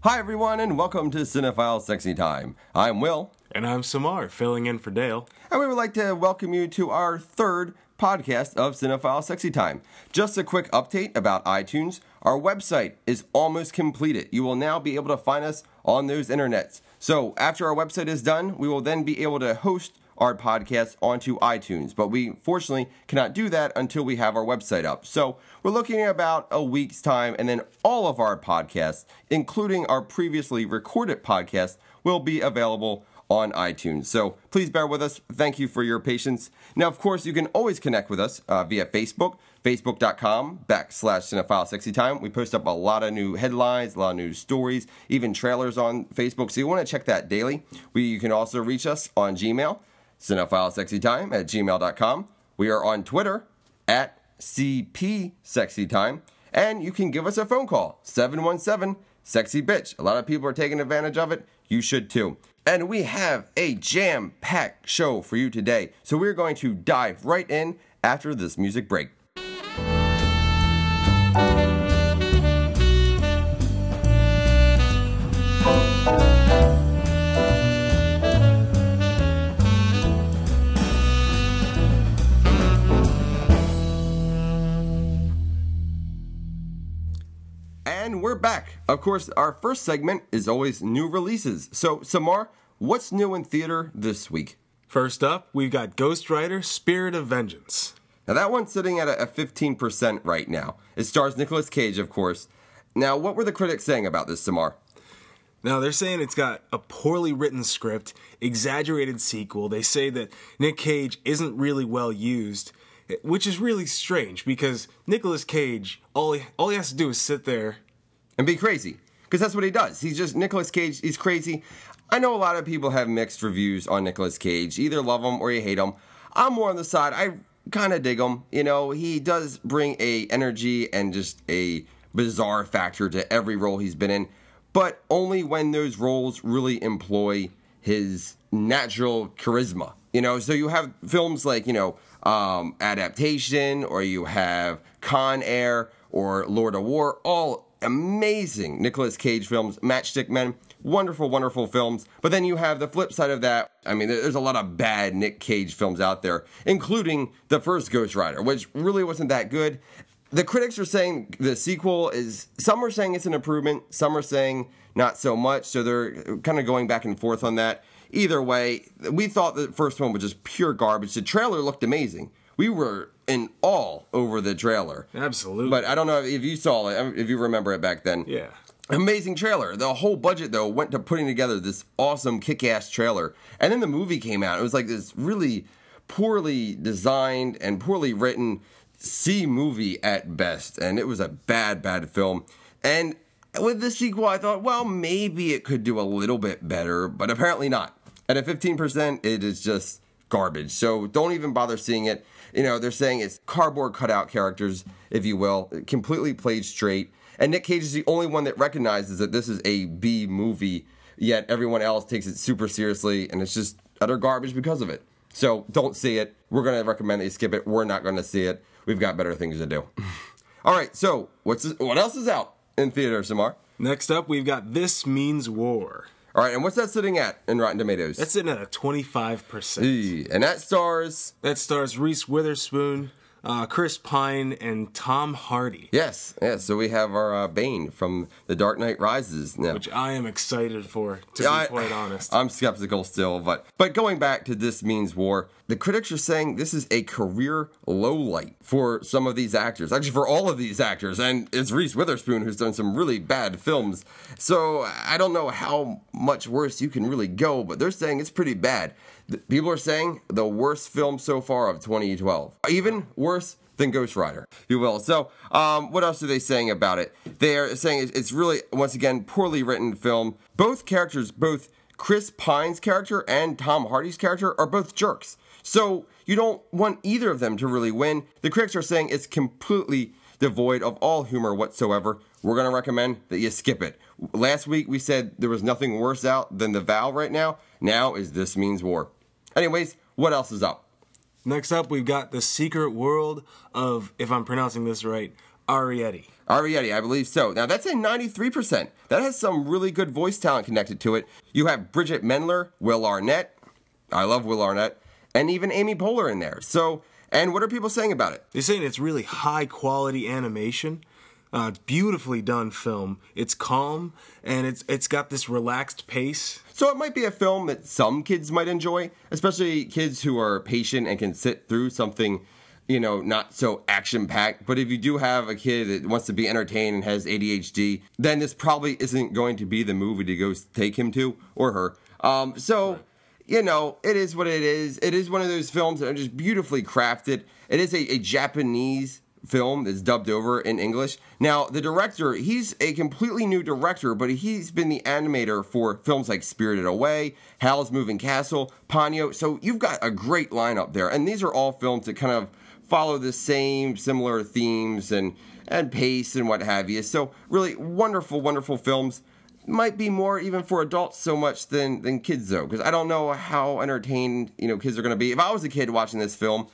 Hi everyone and welcome to Cinephile Sexy Time. I'm Will. And I'm Samar, filling in for Dale. And we would like to welcome you to our third podcast of Cinephile Sexy Time. Just a quick update about iTunes. Our website is almost completed. You will now be able to find us on those internets. So after our website is done, we will then be able to host our podcast onto iTunes. But we fortunately cannot do that until we have our website up. So we're looking at about a week's time, and then all of our podcasts, including our previously recorded podcast, will be available on iTunes. So please bear with us. Thank you for your patience. Now, of course, you can always connect with us via Facebook, facebook.com/Cinephile Sexy Time. We post up a lot of new headlines, a lot of new stories, even trailers on Facebook. So you want to check that daily. You can also reach us on Gmail, cinephilesexytime@gmail.com. We are on Twitter at CPSexyTime. And you can give us a phone call, 717-SEXY-BITCH. A lot of people are taking advantage of it. You should too. And we have a jam-packed show for you today. So we're going to dive right in after this music break. And we're back. Of course, our first segment is always new releases. So, Samar, what's new in theater this week? First up, we've got Ghost Rider, Spirit of Vengeance. Now, that one's sitting at a 15% right now. It stars Nicolas Cage, of course. Now, what were the critics saying about this, Samar? Now, they're saying it's got a poorly written script, exaggerated sequel. They say that Nick Cage isn't really well used, which is really strange because Nicolas Cage, all he has to do is sit there and be crazy, because that's what he does. He's just Nicolas Cage. He's crazy. I know a lot of people have mixed reviews on Nicolas Cage. Either love him or you hate him. I'm more on the side. I kind of dig him. You know, he does bring a energy and just a bizarre factor to every role he's been in, but only when those roles really employ his natural charisma. You know, so you have films like, Adaptation, or you have Con Air, or Lord of War, all amazing Nicolas Cage films. Matchstick Men, wonderful, wonderful films. But then you have the flip side of that. I mean, there's a lot of bad Nick Cage films out there, including the first Ghost Rider, which really wasn't that good. The critics are saying the sequel is, some are saying it's an improvement, some are saying not so much, so they're kind of going back and forth on that. Either way, we thought the first one was just pure garbage. The trailer looked amazing. We were in awe over the trailer. Absolutely. But I don't know if you saw it, if you remember it back then. Yeah. Amazing trailer. The whole budget, though, went to putting together this awesome kick-ass trailer. And then the movie came out. It was like this really poorly designed and poorly written C movie at best. And it was a bad, bad film. And with the sequel, I thought, well, maybe it could do a little bit better, but apparently not. At a 15%, it is just garbage. So don't even bother seeing it. You know, they're saying it's cardboard cutout characters, if you will, completely played straight. And Nick Cage is the only one that recognizes that this is a B movie, yet everyone else takes it super seriously, and it's just utter garbage because of it. So don't see it. We're going to recommend that you skip it. We're not going to see it. We've got better things to do. All right, so what else is out in theater, Samar? Next up, we've got This Means War. All right, and what's that sitting at in Rotten Tomatoes? That's sitting at a 25%. And that stars Reese Witherspoon, Chris Pine, and Tom Hardy. Yes. So we have our Bane from The Dark Knight Rises now. Which I am excited for, to be quite honest. I'm skeptical still, but going back to This Means War, the critics are saying this is a career lowlight for some of these actors. Actually, for all of these actors. And it's Reese Witherspoon who's done some really bad films. So I don't know how much worse you can really go, but they're saying it's pretty bad. People are saying the worst film so far of 2012. Even worse than Ghost Rider, if you will. So, what else are they saying about it? They are saying it's really, once again, poorly written film. Both characters, both Chris Pine's character and Tom Hardy's character, are both jerks. So, you don't want either of them to really win. The critics are saying it's completely devoid of all humor whatsoever. We're going to recommend that you skip it. Last week, we said there was nothing worse out than The Vow right now. Now is This Means War. Anyways, what else is up? Next up, we've got The Secret World of, if I'm pronouncing this right, Arrietty. Arietti, I believe so. Now, that's a 93%. That has some really good voice talent connected to it. You have Bridget Mendler, Will Arnett. I love Will Arnett. And even Amy Poehler in there. So, and what are people saying about it? They're saying it's really high-quality animation. Beautifully done film. It's calm, and it's got this relaxed pace. So it might be a film that some kids might enjoy, especially kids who are patient and can sit through something, not so action-packed. But if you do have a kid that wants to be entertained and has ADHD, then this probably isn't going to be the movie to go take him to, or her. It is what it is. It is one of those films that are just beautifully crafted. It is a Japanese film that's dubbed over in English. Now, the director, he's a completely new director, but he's been the animator for films like Spirited Away, Howl's Moving Castle, Ponyo. So you've got a great lineup there. And these are all films that kind of follow the same similar themes and pace and what have you. So really wonderful, wonderful films. Might be more even for adults so much than kids, though, because I don't know how entertained, kids are going to be. If I was a kid watching this film,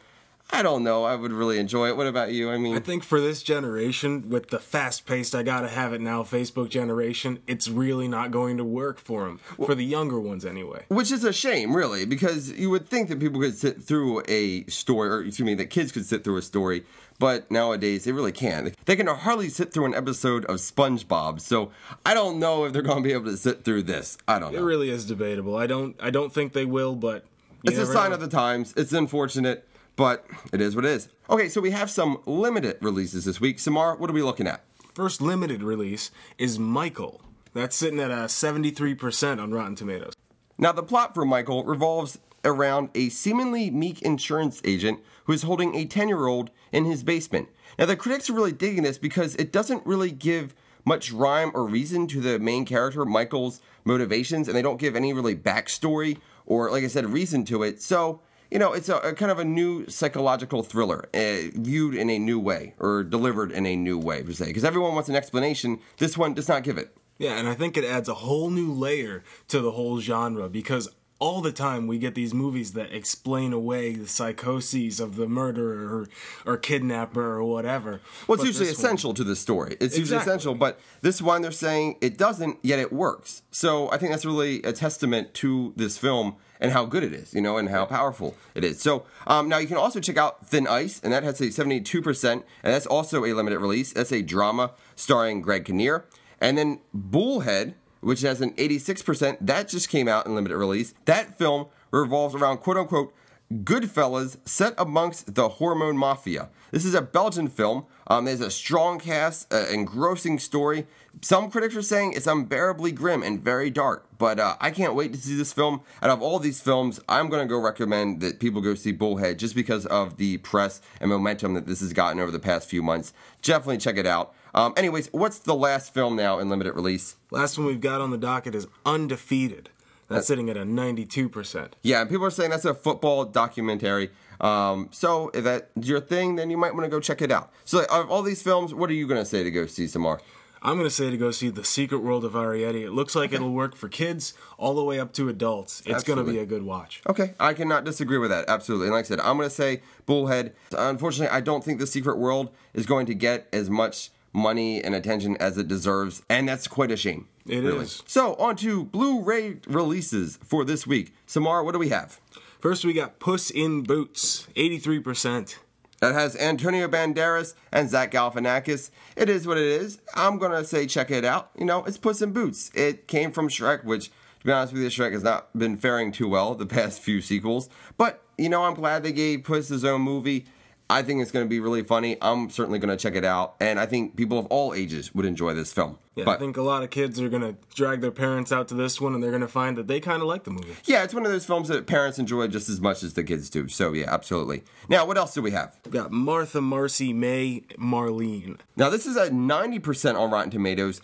I don't know. I would really enjoy it. What about you? I think for this generation, with the fast-paced, I gotta have it now Facebook generation, it's really not going to work for them. For the younger ones, anyway. Which is a shame, really, because you would think that people could sit through a story, or excuse me, that kids could sit through a story, but nowadays they really can't. They can hardly sit through an episode of SpongeBob, so I don't know if they're going to be able to sit through this. I don't know. It really is debatable. I don't think they will, but it's a sign of the times. It's unfortunate. But it is what it is. Okay, so we have some limited releases this week. Samar, what are we looking at? First limited release is Michael. That's sitting at 73% on Rotten Tomatoes. Now, the plot for Michael revolves around a seemingly meek insurance agent who is holding a 10-year-old in his basement. Now, the critics are really digging this because it doesn't really give much rhyme or reason to the main character, Michael's motivations, and they don't give any really backstory or, like I said, reason to it. So, it's a kind of a new psychological thriller, viewed in a new way, or delivered in a new way, per se. Because everyone wants an explanation. This one does not give it. Yeah, and I think it adds a whole new layer to the whole genre, because all the time we get these movies that explain away the psychoses of the murderer or kidnapper or whatever. Well, it's usually essential to the story. It's usually essential, but this one they're saying it doesn't, yet it works. So I think that's really a testament to this film and how good it is, and how powerful it is. So now you can also check out Thin Ice, and that has a 72%, and that's also a limited release. That's a drama starring Greg Kinnear. And then Bullhead, which has an 86%, that just came out in limited release. That film revolves around, quote-unquote, Goodfellas set amongst the hormone mafia. This is a Belgian film. There's a strong cast, engrossing story. Some critics are saying it's unbearably grim and very dark, but I can't wait to see this film. Out of all these films, I'm going to go recommend that people go see Bullhead just because of the press and momentum that this has gotten over the past few months. Definitely check it out. Anyways, what's the last film now in limited release? Last one we've got on the docket is Undefeated. That's sitting at a 92%. Yeah, and people are saying that's a football documentary. So if that's your thing, then you might want to go check it out. So of all these films, what are you going to say to go see, Samar? I'm going to say to go see The Secret World of Arietti. It looks like it'll work for kids all the way up to adults. It's going to be a good watch. Okay, I cannot disagree with that. Absolutely. And like I said, I'm going to say Bullhead. Unfortunately, I don't think The Secret World is going to get as much money and attention as it deserves, and that's quite a shame. It is. So, on to Blu-ray releases for this week. Samar, what do we have? First, we got Puss in Boots, 83%. That has Antonio Banderas and Zach Galifianakis. It is what it is. I'm going to say check it out. It's Puss in Boots. It came from Shrek, which, to be honest with you, Shrek has not been faring too well the past few sequels. But, I'm glad they gave Puss his own movie. I think it's going to be really funny. I'm certainly going to check it out. And I think people of all ages would enjoy this film. Yeah, I think a lot of kids are going to drag their parents out to this one, and they're going to find that they kind of like the movie. Yeah, it's one of those films that parents enjoy just as much as the kids do. So, yeah, absolutely. Now, what else do we have? We've got Martha, Marcy, May, Marlene. Now, this is at 90% on Rotten Tomatoes.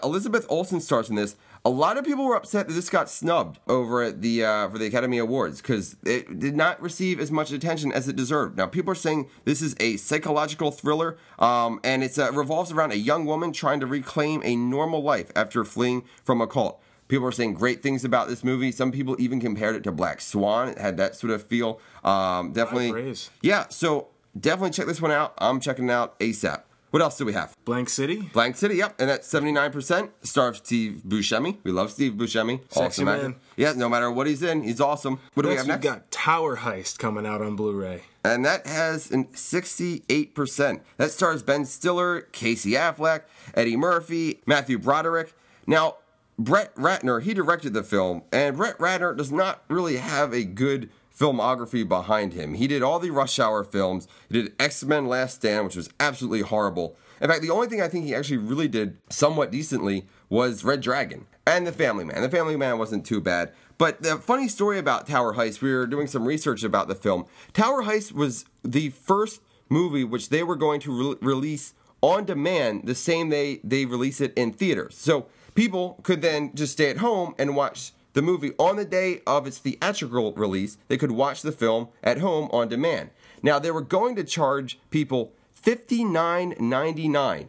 Elizabeth Olsen stars in this. A lot of people were upset that this got snubbed over at the for the Academy Awards because it did not receive as much attention as it deserved. Now, people are saying this is a psychological thriller, and it revolves around a young woman trying to reclaim a normal life after fleeing from a cult. People are saying great things about this movie. Some people even compared it to Black Swan. It had that sort of feel. Definitely. High praise. Yeah, so definitely check this one out. I'm checking it out ASAP. What else do we have? Blank City. Blank City, yep, and that's 79%. Star of Steve Buscemi. We love Steve Buscemi. Sexy man. Yeah, no matter what he's in, he's awesome. What do we have next? We've got Tower Heist coming out on Blu-ray. And that has an 68%. That stars Ben Stiller, Casey Affleck, Eddie Murphy, Matthew Broderick. Now, Brett Ratner, he directed the film, and Brett Ratner does not really have a good filmography behind him. He did all the Rush Hour films. He did X-Men Last Stand, which was absolutely horrible. In fact, the only thing I think he actually really did somewhat decently was Red Dragon and The Family Man. The Family Man wasn't too bad. But the funny story about Tower Heist, we were doing some research about the film. Tower Heist was the first movie which they were going to release on demand the same day they release it in theaters. So people could then just stay at home and watch the movie on the day of its theatrical release. They could watch the film at home on demand. Now, they were going to charge people $59.99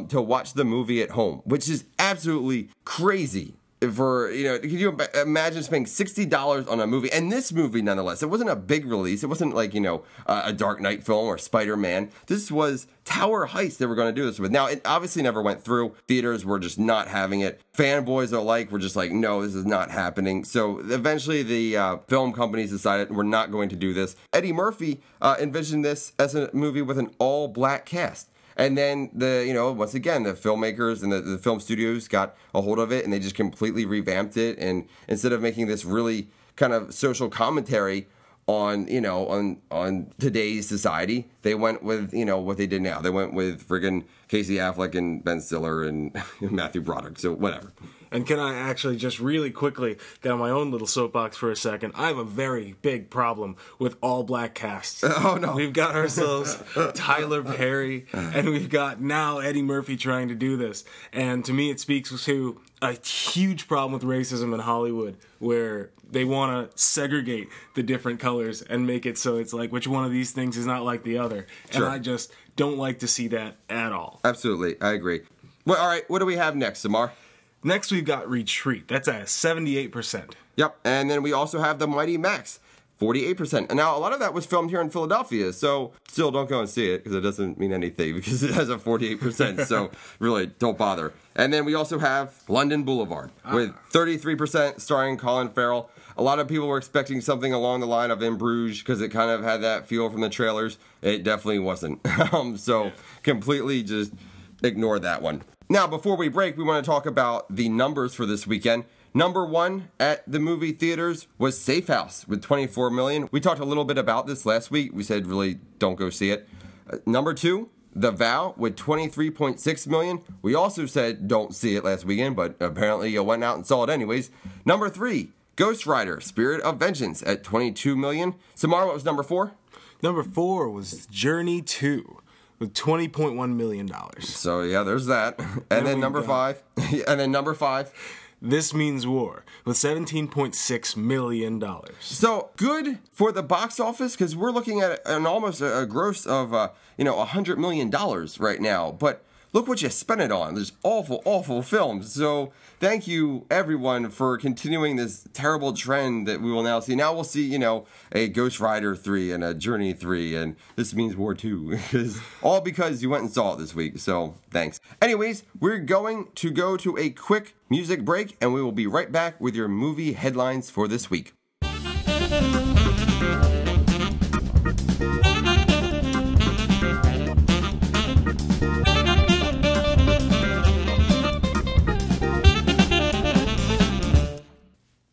to watch the movie at home, which is absolutely crazy. For, can you imagine spending $60 on a movie? And this movie, nonetheless, it wasn't a big release. It wasn't like, a Dark Knight film or Spider-Man. This was Tower Heist they were going to do this with. Now, it obviously never went through. Theaters were just not having it. Fanboys alike were just like, no, this is not happening. So eventually the film companies decided we're not going to do this. Eddie Murphy envisioned this as a movie with an all-black cast. And then once again, the filmmakers and the film studios got a hold of it and they just completely revamped it. And instead of making this really kind of social commentary on today's society, they went with, what they did now. They went with friggin' Casey Affleck and Ben Stiller and Matthew Broderick. So whatever. And can I actually just really quickly get on my own little soapbox for a second? I have a very big problem with all black casts. Oh, no. We've got ourselves Tyler Perry, and we've got now Eddie Murphy trying to do this. And to me, it speaks to a huge problem with racism in Hollywood, where they want to segregate the different colors and make it so it's like which one of these things is not like the other. Sure. And I just don't like to see that at all. Absolutely. I agree. Well, all right. What do we have next, Samar? Next, we've got Retreat. That's at 78%. Yep. And then we also have The Mighty Max, 48%. And now a lot of that was filmed here in Philadelphia, so still don't go and see it because it doesn't mean anything because it has a 48%. So really, don't bother. And then we also have London Boulevard with 33% starring Colin Farrell. A lot of people were expecting something along the line of In Bruges because it kind of had that feel from the trailers. It definitely wasn't. Completely just ignore that one. Now, before we break, we want to talk about the numbers for this weekend. Number one at the movie theaters was Safe House with 24 million. We talked a little bit about this last week. We said really don't go see it. Number two, The Vow with 23.6 million. We also said don't see it last weekend, but apparently you went out and saw it anyways. Number three, Ghost Rider, Spirit of Vengeance at 22 million. Samar, what was number four? Number four was Journey 2. With $20.1 million. So yeah, there's that. And then number five. This Means War with $17.6 million. So good for the box office because we're looking at an almost a gross of $100 million right now. But look what you spent it on. There's awful films. So thank you everyone for continuing this terrible trend that we will now see. Now we'll see, a Ghost Rider 3 and a Journey 3 and This Means War 2. All because you went and saw it this week. So thanks. Anyways, we're going to go to a quick music break and we will be right back with your movie headlines for this week.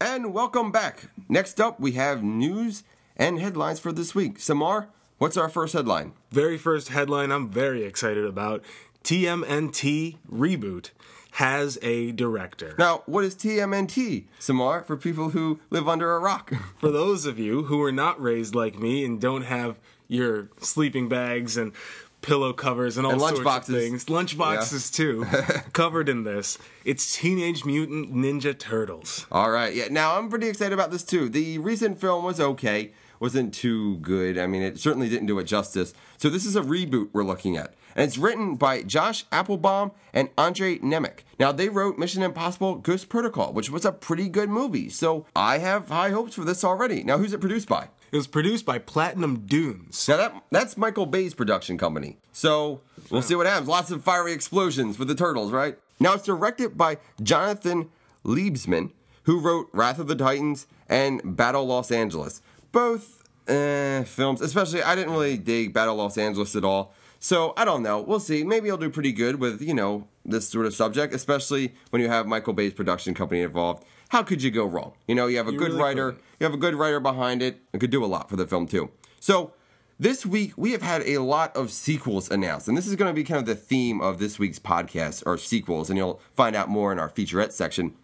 And welcome back. Next up, we have news and headlines for this week. Samar, what's our first headline? Very first headline I'm very excited about. TMNT Reboot has a director. Now, what is TMNT, Samar, for people who live under a rock? For those of you who are not raised like me and don't have your sleeping bags and pillow covers and all sorts of things. Lunchboxes, too. Covered in this. It's Teenage Mutant Ninja Turtles. All right. Yeah. Now, I'm pretty excited about this, too. The recent film was okay. Wasn't too good. I mean, it certainly didn't do it justice. So this is a reboot we're looking at. And it's written by Josh Applebaum and Andre Nemec. Now, they wrote Mission Impossible Ghost Protocol, which was a pretty good movie. So I have high hopes for this already. Now, who's it produced by? It was produced by Platinum Dunes. Now that's Michael Bay's production company. So we'll see what happens. Lots of fiery explosions with the turtles, right? Now it's directed by Jonathan Liebsman, who wrote Wrath of the Titans and Battle Los Angeles. Both films, especially I didn't really dig Battle Los Angeles at all. So I don't know. We'll see. Maybe he'll do pretty good with, this sort of subject, especially when you have Michael Bay's production company involved. How could you go wrong? You have a good writer. You have a good writer behind it. It could do a lot for the film too. So this week we have had a lot of sequels announced, and this is going to be kind of the theme of this week's podcast, or sequels, and you'll find out more in our featurette section.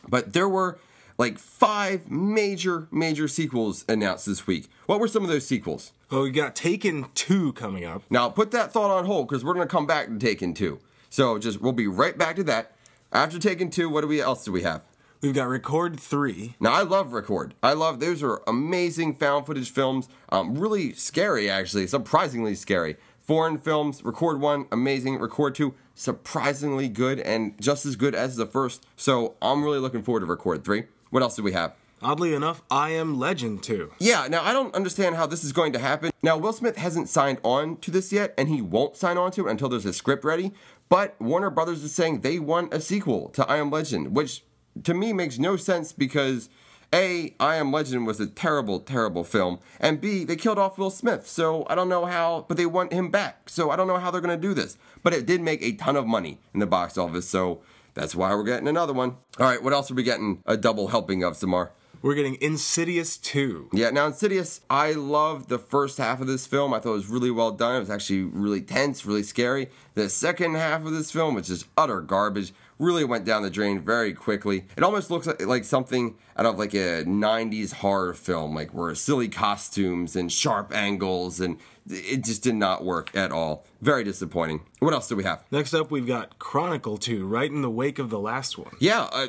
But there were like 5 major sequels announced this week. What were some of those sequels? Well, we got Taken 2 coming up. Now, put that thought on hold because we're going to come back to Taken 2. So we'll be right back to that. After Taken 2, what else do we have? We've got Record 3. Now, I love Record. Those are amazing found footage films. Really scary, actually. Surprisingly scary. Foreign films. Record 1, amazing. Record 2, surprisingly good and just as good as the first. So I'm really looking forward to Record 3. What else do we have? Oddly enough, I Am Legend 2. Yeah, now I don't understand how this is going to happen. Now, Will Smith hasn't signed on to this yet, and he won't sign on to it until there's a script ready. But Warner Brothers is saying they want a sequel to I Am Legend, which to me makes no sense because A, I Am Legend was a terrible, terrible film, and B, they killed off Will Smith, so I don't know how, but they want him back, so I don't know how they're going to do this. But it did make a ton of money in the box office, so that's why we're getting another one. All right, what else are we getting a double helping of, Samar? We're getting Insidious 2. Yeah, now Insidious, I loved the first half of this film. I thought it was really well done. It was actually really tense, really scary. The second half of this film, which is utter garbage, really went down the drain very quickly. It almost looks like something out of like a 90s horror film, like where silly costumes and sharp angles, and it just did not work at all. Very disappointing. What else do we have? Next up, we've got Chronicle 2, right in the wake of the last one. Yeah,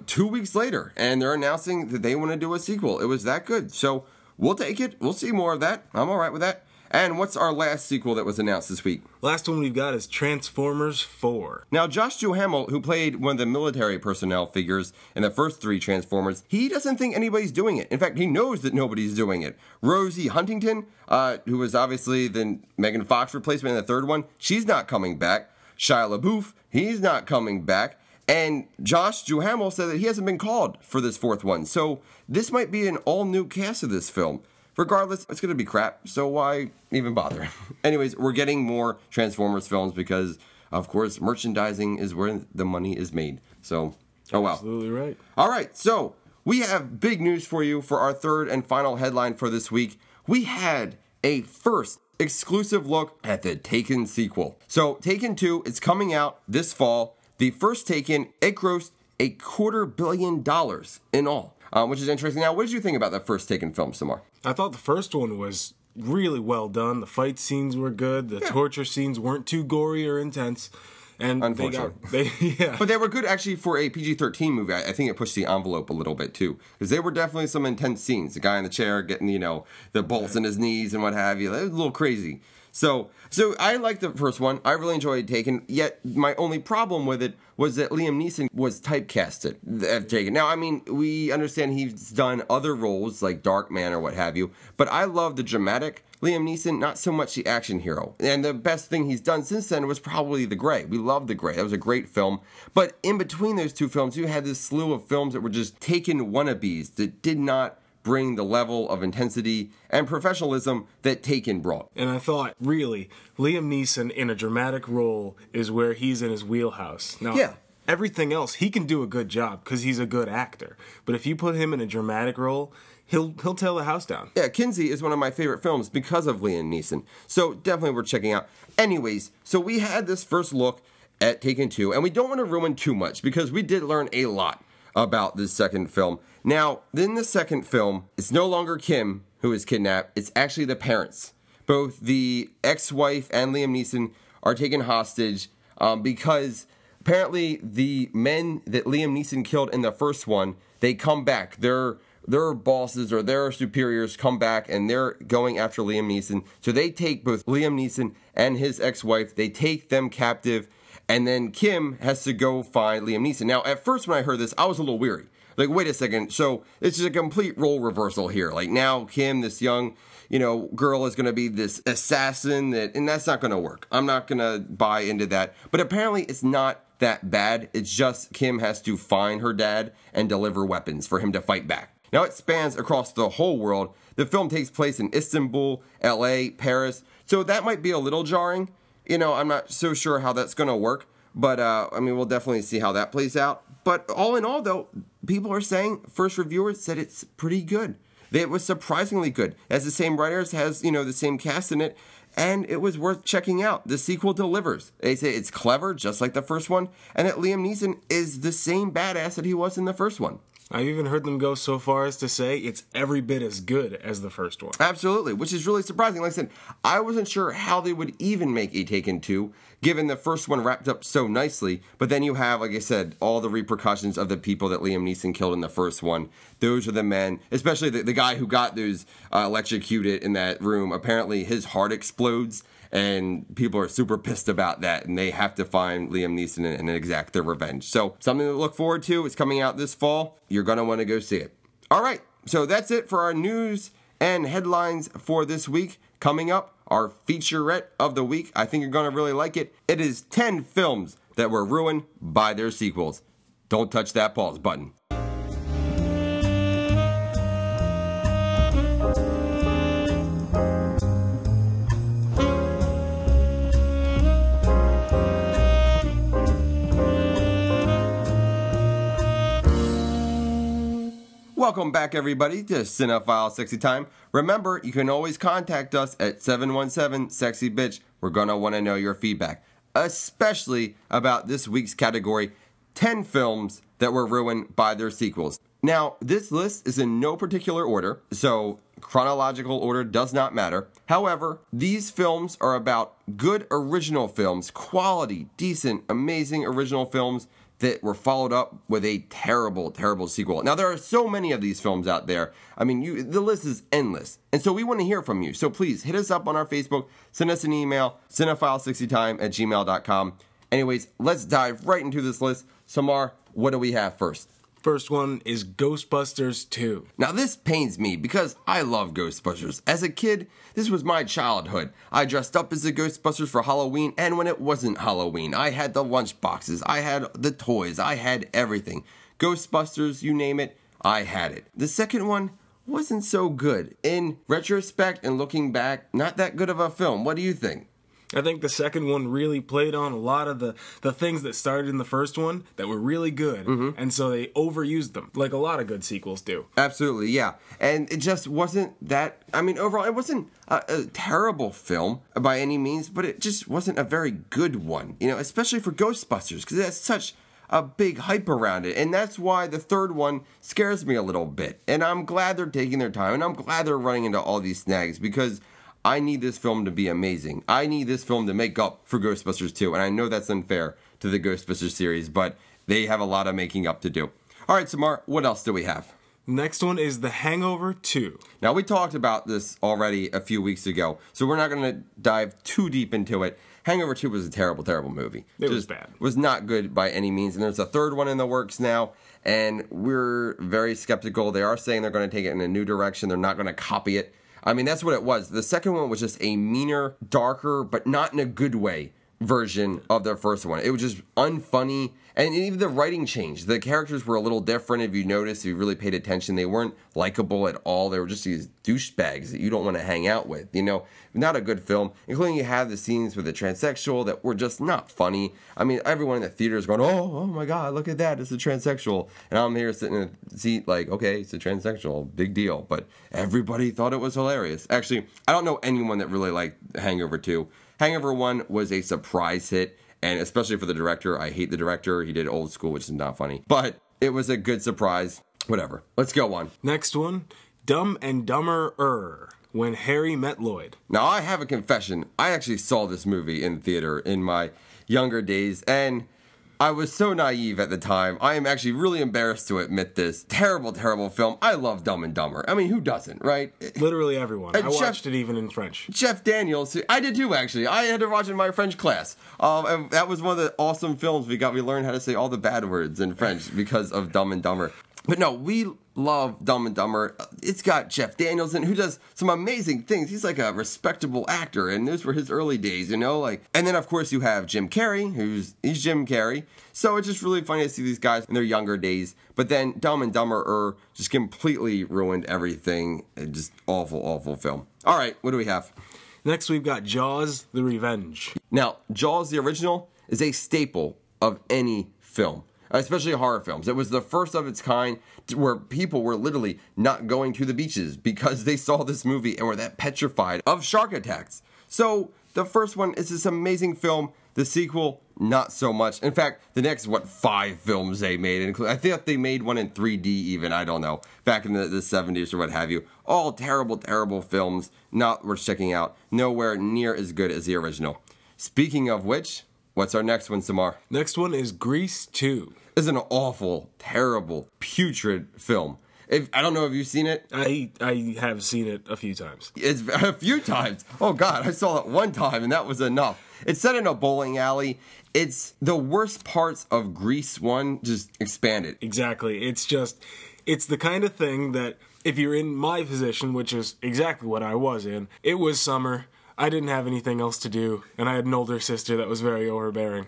2 weeks later, and they're announcing that they want to do a sequel. It was that good. So we'll take it. We'll see more of that. I'm all right with that. And what's our last sequel that was announced this week? Last one we've got is Transformers 4. Now, Josh Duhamel, who played one of the military personnel figures in the first 3 Transformers, he doesn't think anybody's doing it. In fact, he knows that nobody's doing it. Rosie Huntington, who was obviously the Megan Fox replacement in the third one, she's not coming back. Shia LaBeouf, he's not coming back. And Josh Duhamel said that he hasn't been called for this 4th one. So this might be an all-new cast of this film. Regardless, it's going to be crap, so why even bother? Anyways, we're getting more Transformers films because, of course, merchandising is where the money is made. So, oh wow. Absolutely right. All right, so we have big news for you for our 3rd and final headline for this week. We had a first exclusive look at the Taken sequel. So, Taken 2 is coming out this fall. The first Taken, it grossed $250 million in all, which is interesting. Now, what did you think about that first Taken film, Samar? I thought the first one was really well done. The fight scenes were good. The torture scenes weren't too gory or intense. And unfortunately. But they were good actually for a PG-13 movie. I think it pushed the envelope a little bit too. Because they were definitely some intense scenes. The guy in the chair getting, the bolts in his knees and what have you. That was a little crazy. So I liked the first one. I really enjoyed Taken. Yet my only problem with it was that Liam Neeson was typecasted at Taken. Now, I mean, we understand he's done other roles like Darkman or what have you. But I love the dramatic Liam Neeson, not so much the action hero. And the best thing he's done since then was probably The Grey. We loved The Grey. That was a great film. But in between those 2 films, you had this slew of films that were just Taken wannabes that did not bring the level of intensity and professionalism that Taken brought. And I thought, really, Liam Neeson in a dramatic role is where he's in his wheelhouse. Now, everything else, he can do a good job because he's a good actor. But if you put him in a dramatic role, he'll tear the house down. Yeah, Kinsey is one of my favorite films because of Liam Neeson. So definitely worth checking out. Anyways, so we had this first look at Taken 2, and we don't want to ruin too much because we did learn a lot about this second film. Now, in the second film, it's no longer Kim who is kidnapped. It's actually the parents. Both the ex-wife and Liam Neeson are taken hostage because apparently the men that Liam Neeson killed in the first one, they come back. Their bosses or their superiors come back and they're going after Liam Neeson. So they take both Liam Neeson and his ex-wife. They take them captive And then Kim has to go find Liam Neeson. Now, at first when I heard this, I was a little weary. Like, wait a second. So it's just a complete role reversal here. Like, now Kim, this young, girl, is going to be this assassin, and that's not going to work. I'm not going to buy into that. But apparently it's not that bad. It's just Kim has to find her dad and deliver weapons for him to fight back. Now, it spans across the whole world. The film takes place in Istanbul, LA, Paris. So that might be a little jarring. I'm not so sure how that's going to work. But, we'll definitely see how that plays out. But all in all, though, people are saying, first reviewers said it's pretty good. It was surprisingly good. It has the same writers, has, the same cast in it, and it was worth checking out. The sequel delivers. They say it's clever, just like the first one, and that Liam Neeson is the same badass that he was in the first one. I've even heard them go so far as to say it's every bit as good as the first one. Absolutely, which is really surprising. Like I said, I wasn't sure how they would even make a Taken 2, given the first one wrapped up so nicely. But then you have, like I said, all the repercussions of the people that Liam Neeson killed in the first one. Those are the men, especially the guy who got those electrocuted in that room. Apparently his heart explodes. And people are super pissed about that, and they have to find Liam Neeson and exact their revenge. So, something to look forward to. It's coming out this fall. You're going to want to go see it. All right, so that's it for our news and headlines for this week. Coming up, our featurette of the week. I think you're going to really like it. It is 10 films that were ruined by their sequels. Don't touch that pause button. Welcome back, everybody, to Cinephile Sexy Time. Remember, you can always contact us at 717-SEXY-BITCH. We're going to want to know your feedback, especially about this week's category, 10 films that were ruined by their sequels. Now, this list is in no particular order, so chronological order does not matter. However, these films are about good original films, quality, decent, amazing original films that were followed up with a terrible, terrible sequel. Now, there are so many of these films out there. The list is endless. And so we want to hear from you. So please hit us up on our Facebook, send us an email, cinephile60time@gmail.com. Anyways, let's dive right into this list. Samar, what do we have first? First one is Ghostbusters 2. Now, this pains me because I love Ghostbusters. As a kid, this was my childhood. I dressed up as the Ghostbusters for Halloween, and when it wasn't Halloween, I had the lunch boxes, I had the toys, I had everything. Ghostbusters, you name it, I had it. The second one wasn't so good. In retrospect and looking back, not that good of a film. What do you think? I think the second one really played on a lot of the things that started in the first one that were really good, and so they overused them, like a lot of good sequels do. Absolutely, yeah. And it just wasn't that, overall, it wasn't a terrible film by any means, but it just wasn't a very good one, especially for Ghostbusters, because it has such a big hype around it, and that's why the third one scares me a little bit. And I'm glad they're taking their time, and I'm glad they're running into all these snags, because I need this film to be amazing. I need this film to make up for Ghostbusters 2. And I know that's unfair to the Ghostbusters series, but they have a lot of making up to do. All right, Samar, what else do we have? Next one is The Hangover 2. Now, we talked about this already a few weeks ago, so we're not going to dive too deep into it. Hangover 2 was a terrible, terrible movie. It was bad. Was not good by any means. And there's a third one in the works now, and we're very skeptical. They are saying they're going to take it in a new direction. They're not going to copy it. That's what it was. The second one was just a meaner, darker, but not in a good way version of the first one. It was just unfunny, and even the writing changed. The characters were a little different. If you noticed, if you really paid attention, they weren't likable at all. They were just these douchebags that you don't want to hang out with. Not a good film. Including you have the scenes with the transsexual that were just not funny. Everyone in the theater is going, oh my God, look at that, it's a transsexual. And I'm here sitting in a seat like, okay, it's a transsexual, big deal. But everybody thought it was hilarious. Actually, I don't know anyone that really liked Hangover 2. Hangover 1 was a surprise hit, and especially for the director. I hate the director. He did Old School, which is not funny. But it was a good surprise. Whatever. Let's go on. Next one, Dumb and Dumber-er, When Harry Met Lloyd. Now, I have a confession. I actually saw this movie in theater in my younger days, and I was so naive at the time. I am actually really embarrassed to admit this. Terrible, terrible film. I love Dumb and Dumber. I mean, who doesn't, right? Literally everyone. I watched it even in French. Jeff Daniels, I did too, actually. I had to watch it in my French class. And that was one of the awesome films we got. We learned how to say all the bad words in French because of Dumb and Dumber. But no, we love Dumb and Dumber. It's got Jeff Daniels in it, who does some amazing things. He's like a respectable actor, and those were his early days, you know? And then, of course, you have Jim Carrey, he's Jim Carrey. So it's just really funny to see these guys in their younger days. But then Dumb and Dumber just completely ruined everything. Just awful, awful film. All right, what do we have? Next, we've got Jaws: The Revenge. Now, Jaws, the original, is a staple of any film, especially horror films. It was the first of its kind where people were literally not going to the beaches because they saw this movie and were that petrified of shark attacks. So the first one is this amazing film. The sequel, not so much. In fact, the next, 5 films they made? I think they made one in 3D even, I don't know, back in the 70s or what have you. All terrible, terrible films, not worth checking out. Nowhere near as good as the original. Speaking of which, what's our next one, Samar? Next one is Grease 2. It's an awful, terrible, putrid film. I don't know if you've seen it. I have seen it a few times. It's a few times. Oh, God, I saw it one time, and that was enough. It's set in a bowling alley. It's the worst parts of Grease 1 just expanded. Exactly. It's the kind of thing that if you're in my position, which is exactly what I was in, it was summer, I didn't have anything else to do, and I had an older sister that was very overbearing.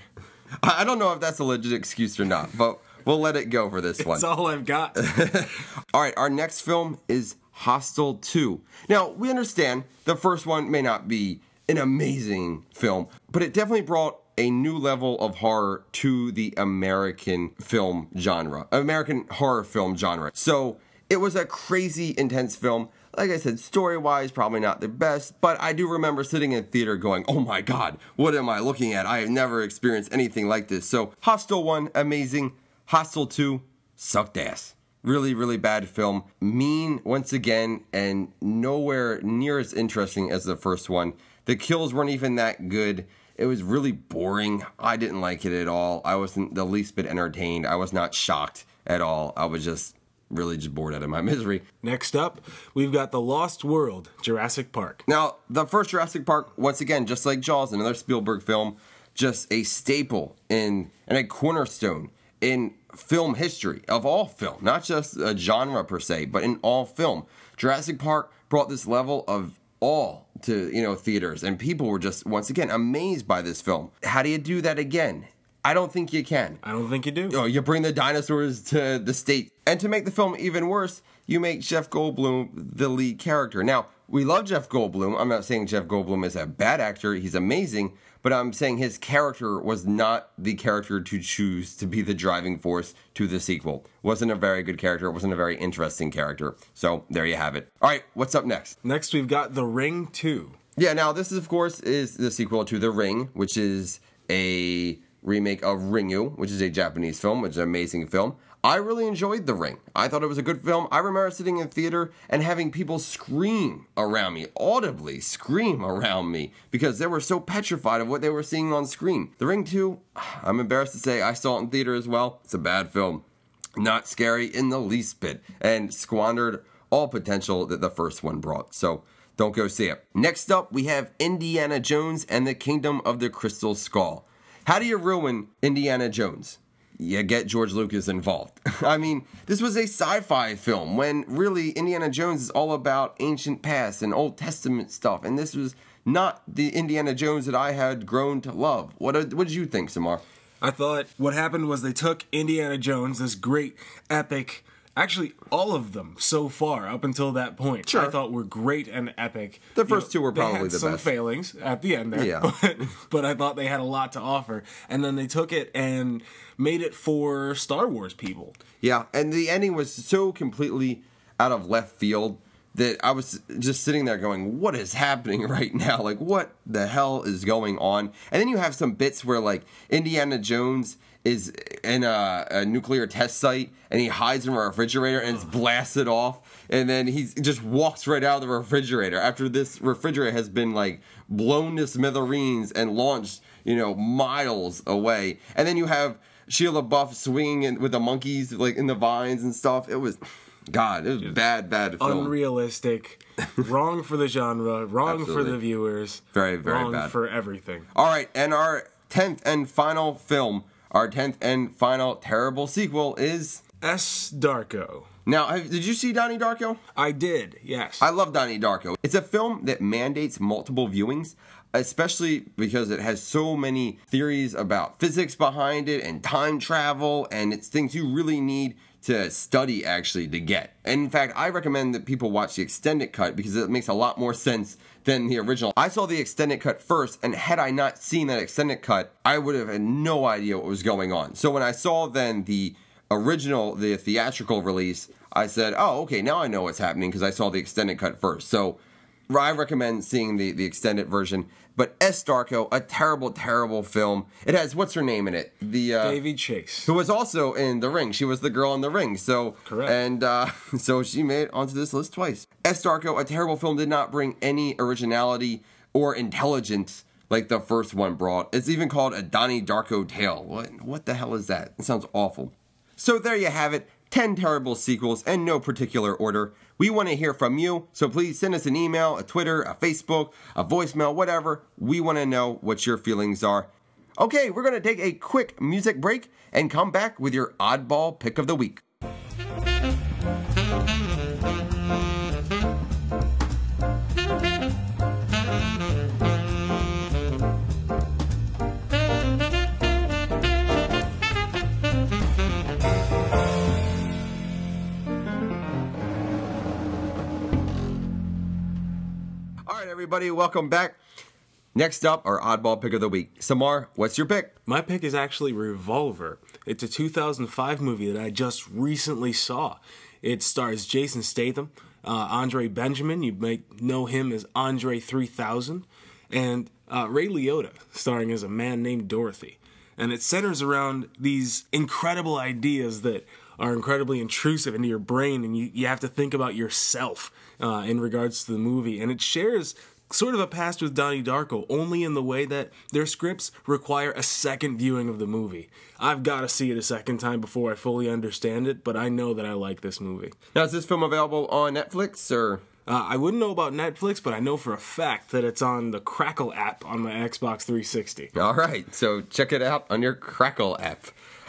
I don't know if that's a legit excuse or not, but we'll let it go for this one. That's all I've got. All right, our next film is Hostel 2. Now, we understand the first one may not be an amazing film, but it definitely brought a new level of horror to the American film genre, American horror film genre. So it was a crazy, intense film. Like I said, story-wise, probably not the best, but I do remember sitting in theater going, oh my God, what am I looking at? I have never experienced anything like this. So Hostel 1, amazing. Hostel 2, sucked ass. Really, really bad film. Mean, once again, and nowhere near as interesting as the first one. The kills weren't even that good. It was really boring. I didn't like it at all. I wasn't the least bit entertained. I was not shocked at all. I was just really just bored out of my misery. Next up, we've got The Lost World, Jurassic Park. Now, the first Jurassic Park, once again, just like Jaws, another Spielberg film, just a staple and a cornerstone in film history, of all film, not just a genre per se, but in all film. Jurassic Park brought this level of awe to, theaters, and people were just, once again, amazed by this film. How do you do that again? I don't think you can. I don't think you do. Oh, you bring the dinosaurs to the States. And to make the film even worse, you make Jeff Goldblum the lead character. Now, we love Jeff Goldblum. I'm not saying Jeff Goldblum is a bad actor. He's amazing. But I'm saying his character was not the character to choose to be the driving force to the sequel. Wasn't a very good character. It wasn't a very interesting character. So there you have it. All right, what's up next? Next, we've got The Ring 2. Yeah, now this is, of course, is the sequel to The Ring, which is a remake of Ringu, which is a Japanese film, which is an amazing film. I really enjoyed The Ring. I thought it was a good film. I remember sitting in theater and having people scream around me, audibly scream around me, because they were so petrified of what they were seeing on screen. The Ring 2, I'm embarrassed to say, I saw it in theater as well. It's a bad film. Not scary in the least bit, and squandered all potential that the first one brought. So don't go see it. Next up, we have Indiana Jones and the Kingdom of the Crystal Skull. How do you ruin Indiana Jones? You get George Lucas involved. I mean, this was a sci-fi film when really Indiana Jones is all about ancient past and Old Testament stuff. And this was not the Indiana Jones that I had grown to love. What did you think, Samar? I thought what happened was they took Indiana Jones, this great epic, actually all of them so far up until that point, Sure. I thought were great and epic. The first two were they probably had the some best. failings at the end there, Yeah. but I thought they had a lot to offer. And then they took it and made it for Star Wars people. Yeah, and the ending was so completely out of left field that I was just sitting there going, what is happening right now? Like, what the hell is going on? And then you have some bits where, like, Indiana Jones is in a nuclear test site, and he hides in a refrigerator, and it's blasted off, and then he just walks right out of the refrigerator after this refrigerator has been, like, blown to smithereens and launched, miles away. And then you have Shia LaBeouf swinging with the monkeys like in the vines and stuff. It was, God, it was bad film. Unrealistic, wrong for the genre, wrong for the viewers, very wrong bad for everything. All right, and our 10th and final film, our 10th and final terrible sequel is S. Darko. Now, did you see Donnie Darko? I did, yes. I love Donnie Darko. It's a film that mandates multiple viewings, especially because it has so many theories about physics behind it and time travel, and it's things you really need to study actually to get. And in fact, I recommend that people watch the extended cut because it makes a lot more sense than the original. I saw the extended cut first, and had I not seen that extended cut, I would have had no idea what was going on. So when I saw then the original, the theatrical release, I said, oh, okay, now I know what's happening because I saw the extended cut first. So I recommend seeing the extended version. But S. Darko, a terrible, terrible film. It has, what's her name in it? Davy Chase. Who was also in The Ring. She was the girl in The Ring. So, correct. And so she made it onto this list twice. S. Darko, a terrible film, did not bring any originality or intelligence like the first one brought. It's even called a Donnie Darko tale. What the hell is that? It sounds awful. So there you have it. 10 terrible sequels in no particular order. We want to hear from you, so please send us an email, a Twitter, a Facebook, a voicemail, whatever. We want to know what your feelings are. Okay, we're going to take a quick music break and come back with your oddball pick of the week. Everybody, welcome back. Next up, our oddball pick of the week. Samar, what's your pick? My pick is actually Revolver. It's a 2005 movie that I just recently saw. It stars Jason Statham, Andre Benjamin, you might know him as Andre 3000, and Ray Liotta, starring as a man named Dorothy. And it centers around these incredible ideas that are incredibly intrusive into your brain, and you have to think about yourself in regards to the movie. And it shares sort of a past with Donnie Darko, only in the way that their scripts require a second viewing of the movie. I've got to see it a second time before I fully understand it, but I know that I like this movie. Now, is this film available on Netflix, or...? I wouldn't know about Netflix, but I know for a fact that it's on the Crackle app on my Xbox 360. All right, so check it out on your Crackle app.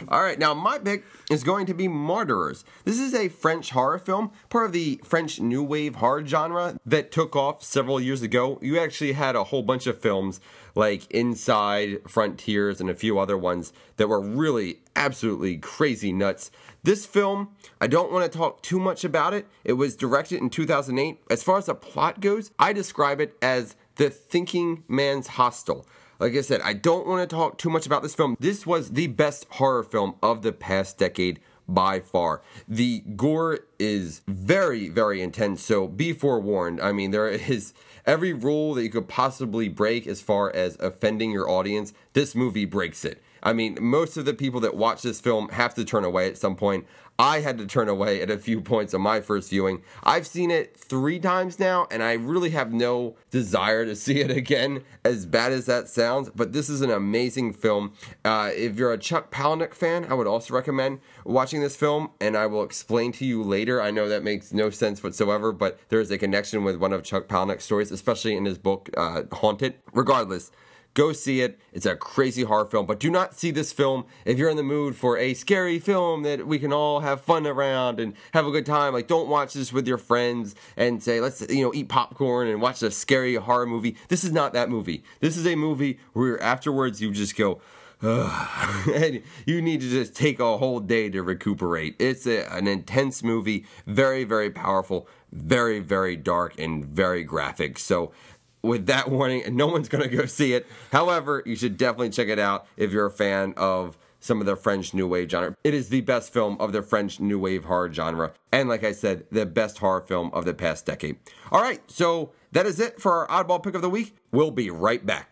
All right, now my pick is going to be Martyrs. This is a French horror film, part of the French New Wave horror genre that took off several years ago. You actually had a whole bunch of films like Inside, Frontiers, and a few other ones that were really absolutely crazy nuts. This film, I don't want to talk too much about it. It was directed in 2008. As far as the plot goes, I describe it as the thinking man's hostel. Like I said, I don't want to talk too much about this film. This was the best horror film of the past decade by far. The gore is very, very intense, so be forewarned. I mean, there is every rule that you could possibly break as far as offending your audience. This movie breaks it. I mean, most of the people that watch this film have to turn away at some point. I had to turn away at a few points on my first viewing. I've seen it 3 times now, and I really have no desire to see it again, as bad as that sounds. But this is an amazing film. If you're a Chuck Palahniuk fan, I would also recommend watching this film, and I will explain to you later. I know that makes no sense whatsoever, but there is a connection with one of Chuck Palahniuk's stories, especially in his book, Haunted. Regardless, go see it. It's a crazy horror film, but do not see this film if you're in the mood for a scary film that we can all have fun around and have a good time. Like, don't watch this with your friends and say, let's, eat popcorn and watch a scary horror movie. This is not that movie. This is a movie where afterwards you just go, ugh, and you need to just take a whole day to recuperate. It's an intense movie, very, very powerful, very, very dark, and very graphic. So, with that warning, no one's going to go see it. However, you should definitely check it out if you're a fan of some of the French New Wave genre. It is the best film of the French New Wave horror genre. And like I said, the best horror film of the past decade. All right, so that is it for our Oddball Pick of the Week. We'll be right back.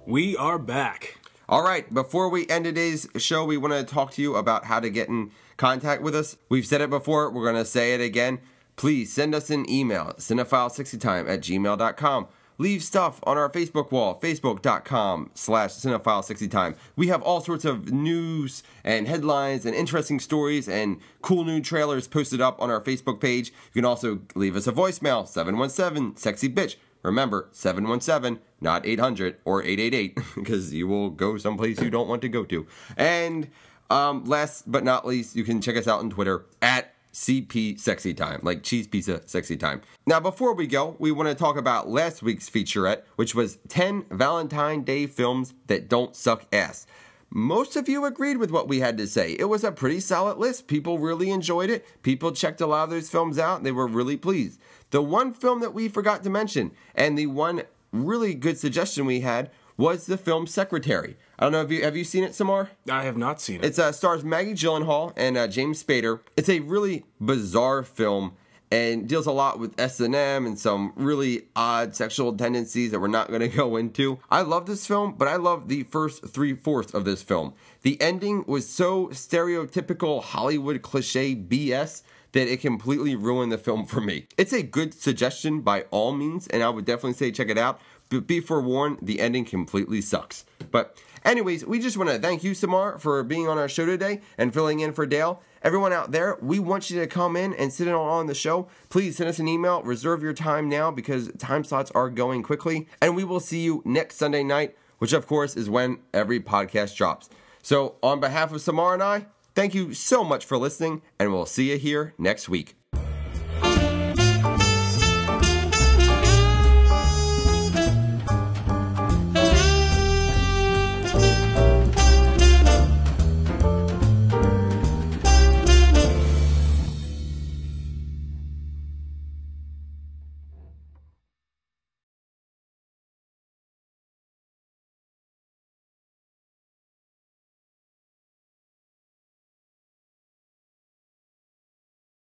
We are back. All right, before we end today's show, we want to talk to you about how to get in contact with us. We've said it before, we're going to say it again. Please send us an email, cinephile60time@gmail.com. Leave stuff on our Facebook wall, facebook.com/cinephile60time. We have all sorts of news and headlines and interesting stories and cool new trailers posted up on our Facebook page. You can also leave us a voicemail, 717-SEXY-BITCH. Remember, 717, not 800 or 888, because you will go someplace you don't want to go to. And last but not least, you can check us out on Twitter at CP Sexy Time, like cheese pizza sexy time. Now, before we go, we want to talk about last week's featurette, which was 10 Valentine's Day films that don't suck ass. Most of you agreed with what we had to say. It was a pretty solid list. People really enjoyed it. People checked a lot of those films out. They were really pleased. The one film that we forgot to mention, and the one really good suggestion we had, was the film Secretary. I don't know if have you seen it, Samar? I have not seen it. It stars Maggie Gyllenhaal and James Spader. It's a really bizarre film and deals a lot with S&M and some really odd sexual tendencies that we're not going to go into. I love this film, but I love the first 3/4 of this film. The ending was so stereotypical Hollywood cliche BS that it completely ruined the film for me. It's a good suggestion by all means, and I would definitely say check it out. But be forewarned, the ending completely sucks. But anyways, we just want to thank you, Samar, for being on our show today and filling in for Dale. Everyone out there, we want you to come in and sit in on the show. Please send us an email. Reserve your time now because time slots are going quickly. And we will see you next Sunday night, which of course is when every podcast drops. So on behalf of Samar and I, thank you so much for listening, and we'll see you here next week.